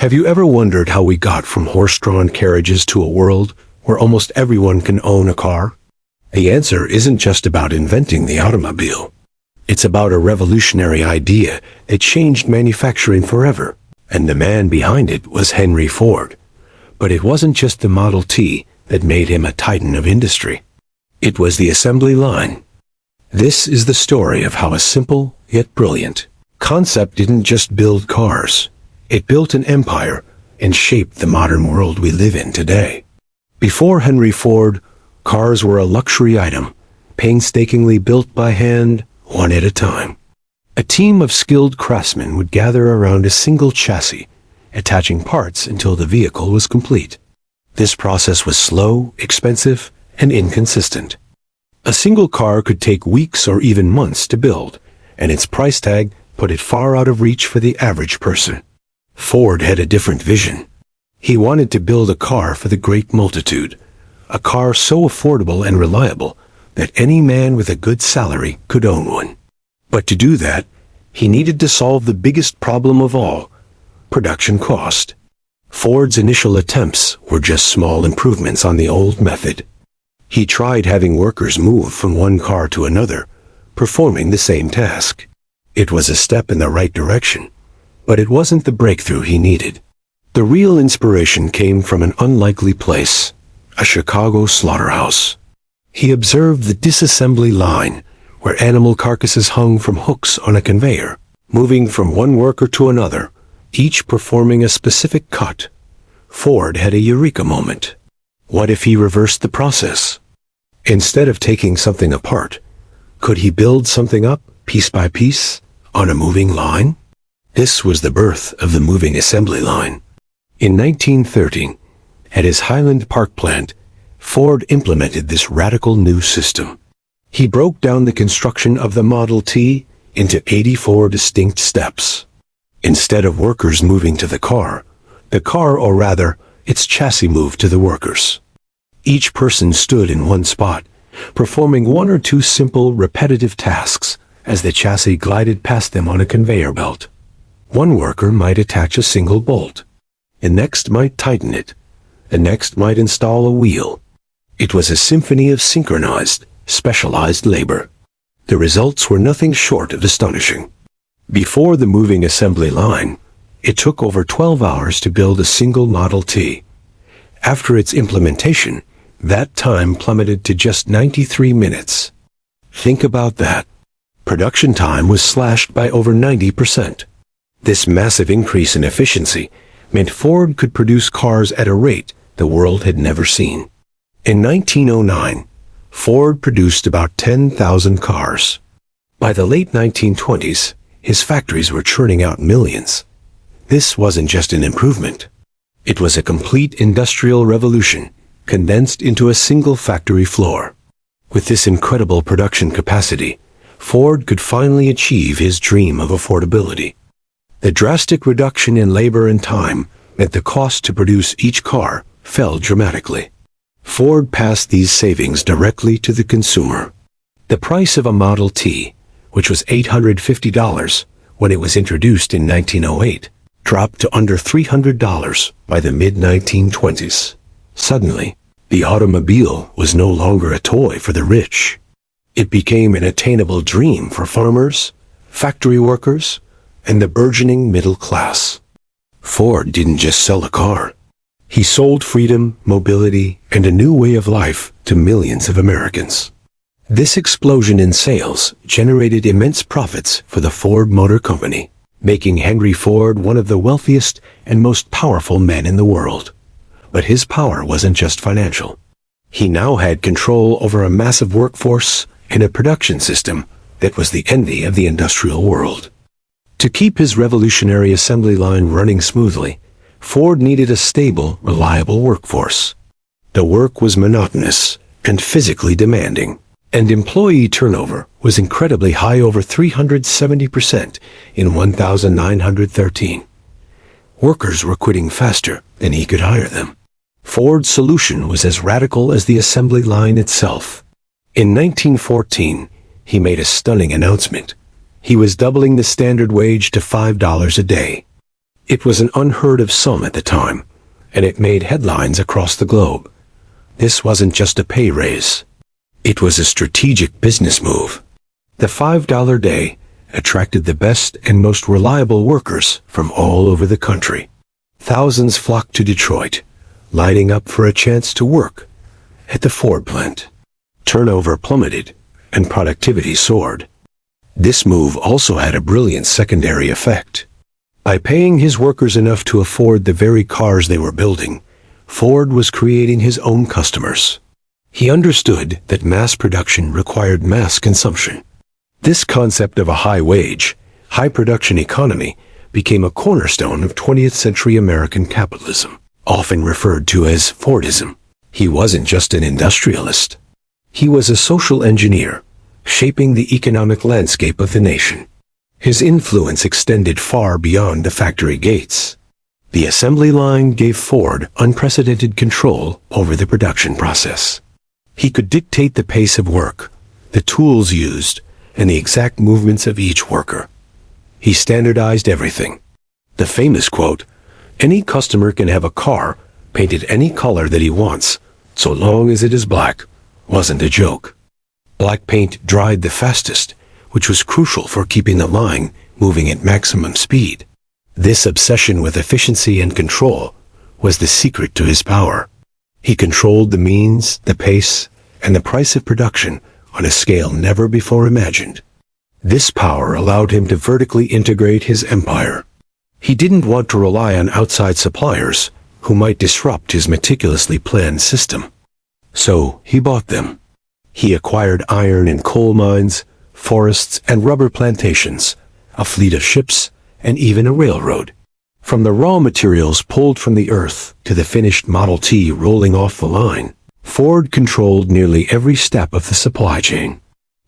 Have you ever wondered how we got from horse-drawn carriages to a world where almost everyone can own a car? The answer isn't just about inventing the automobile. It's about a revolutionary idea that changed manufacturing forever, and the man behind it was Henry Ford. But it wasn't just the Model T that made him a titan of industry. It was the assembly line. This is the story of how a simple, yet brilliant, concept didn't just build cars. It built an empire and shaped the modern world we live in today. Before Henry Ford, cars were a luxury item, painstakingly built by hand, one at a time. A team of skilled craftsmen would gather around a single chassis, attaching parts until the vehicle was complete. This process was slow, expensive, and inconsistent. A single car could take weeks or even months to build, and its price tag put it far out of reach for the average person. Ford had a different vision. He wanted to build a car for the great multitude, a car so affordable and reliable that any man with a good salary could own one. But to do that, he needed to solve the biggest problem of all, production cost. Ford's initial attempts were just small improvements on the old method. He tried having workers move from one car to another, performing the same task. It was a step in the right direction, but it wasn't the breakthrough he needed. The real inspiration came from an unlikely place, a Chicago slaughterhouse. He observed the disassembly line, where animal carcasses hung from hooks on a conveyor, moving from one worker to another, each performing a specific cut. Ford had a eureka moment. What if he reversed the process? Instead of taking something apart, could he build something up, piece by piece, on a moving line? This was the birth of the moving assembly line. In 1913, at his Highland Park plant, Ford implemented this radical new system. He broke down the construction of the Model T into 84 distinct steps. Instead of workers moving to the car, or rather, its chassis moved to the workers. Each person stood in one spot, performing one or two simple, repetitive tasks as the chassis glided past them on a conveyor belt. One worker might attach a single bolt. The next might tighten it. The next might install a wheel. It was a symphony of synchronized, specialized labor. The results were nothing short of astonishing. Before the moving assembly line, it took over 12 hours to build a single Model T. After its implementation, that time plummeted to just 93 minutes. Think about that. Production time was slashed by over 90%. This massive increase in efficiency meant Ford could produce cars at a rate the world had never seen. In 1909, Ford produced about 10,000 cars. By the late 1920s, his factories were churning out millions. This wasn't just an improvement. It was a complete industrial revolution, condensed into a single factory floor. With this incredible production capacity, Ford could finally achieve his dream of affordability. The drastic reduction in labor and time meant the cost to produce each car fell dramatically. Ford passed these savings directly to the consumer. The price of a Model T, which was $850 when it was introduced in 1908, dropped to under $300 by the mid-1920s. Suddenly, the automobile was no longer a toy for the rich. It became an attainable dream for farmers, factory workers, and the burgeoning middle class. Ford didn't just sell a car. He sold freedom, mobility, and a new way of life to millions of Americans. This explosion in sales generated immense profits for the Ford Motor Company, making Henry Ford one of the wealthiest and most powerful men in the world. But his power wasn't just financial. He now had control over a massive workforce and a production system that was the envy of the industrial world. To keep his revolutionary assembly line running smoothly, Ford needed a stable, reliable workforce. The work was monotonous and physically demanding, and employee turnover was incredibly high, over 370% in 1913. Workers were quitting faster than he could hire them. Ford's solution was as radical as the assembly line itself. In 1914, he made a stunning announcement. He was doubling the standard wage to $5 a day. It was an unheard of sum at the time, and it made headlines across the globe. This wasn't just a pay raise. It was a strategic business move. The $5 day attracted the best and most reliable workers from all over the country. Thousands flocked to Detroit, lining up for a chance to work at the Ford plant. Turnover plummeted, and productivity soared. This move also had a brilliant secondary effect. By paying his workers enough to afford the very cars they were building, Ford was creating his own customers. He understood that mass production required mass consumption. This concept of a high-wage, high-production economy became a cornerstone of 20th century American capitalism, often referred to as Fordism. He wasn't just an industrialist. He was a social engineer, shaping the economic landscape of the nation. His influence extended far beyond the factory gates. The assembly line gave Ford unprecedented control over the production process. He could dictate the pace of work, the tools used, and the exact movements of each worker. He standardized everything. The famous quote, "Any customer can have a car painted any color that he wants, so long as it is black," wasn't a joke. Black paint dried the fastest, which was crucial for keeping the line moving at maximum speed. This obsession with efficiency and control was the secret to his power. He controlled the means, the pace, and the price of production on a scale never before imagined. This power allowed him to vertically integrate his empire. He didn't want to rely on outside suppliers who might disrupt his meticulously planned system. So he bought them. He acquired iron and coal mines, forests and rubber plantations, a fleet of ships, and even a railroad. From the raw materials pulled from the earth to the finished Model T rolling off the line, Ford controlled nearly every step of the supply chain.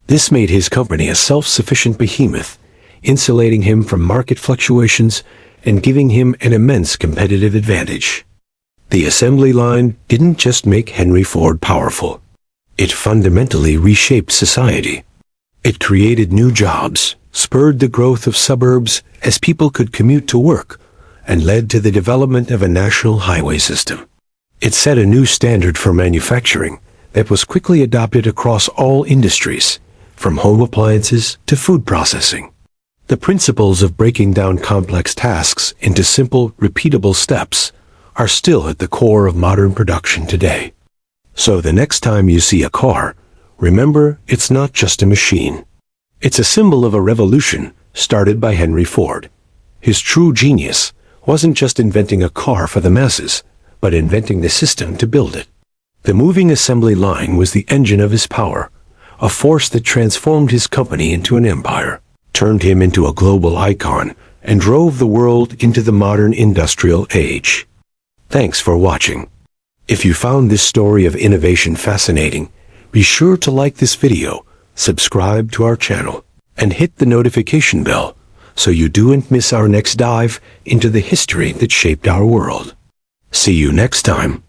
This made his company a self-sufficient behemoth, insulating him from market fluctuations and giving him an immense competitive advantage. The assembly line didn't just make Henry Ford powerful. It fundamentally reshaped society. It created new jobs, spurred the growth of suburbs as people could commute to work, and led to the development of a national highway system. It set a new standard for manufacturing that was quickly adopted across all industries, from home appliances to food processing. The principles of breaking down complex tasks into simple, repeatable steps are still at the core of modern production today. So the next time you see a car, remember it's not just a machine. It's a symbol of a revolution started by Henry Ford. His true genius wasn't just inventing a car for the masses, but inventing the system to build it. The moving assembly line was the engine of his power, a force that transformed his company into an empire, turned him into a global icon, and drove the world into the modern industrial age. Thanks for watching. If you found this story of innovation fascinating, be sure to like this video, subscribe to our channel, and hit the notification bell so you don't miss our next dive into the history that shaped our world. See you next time.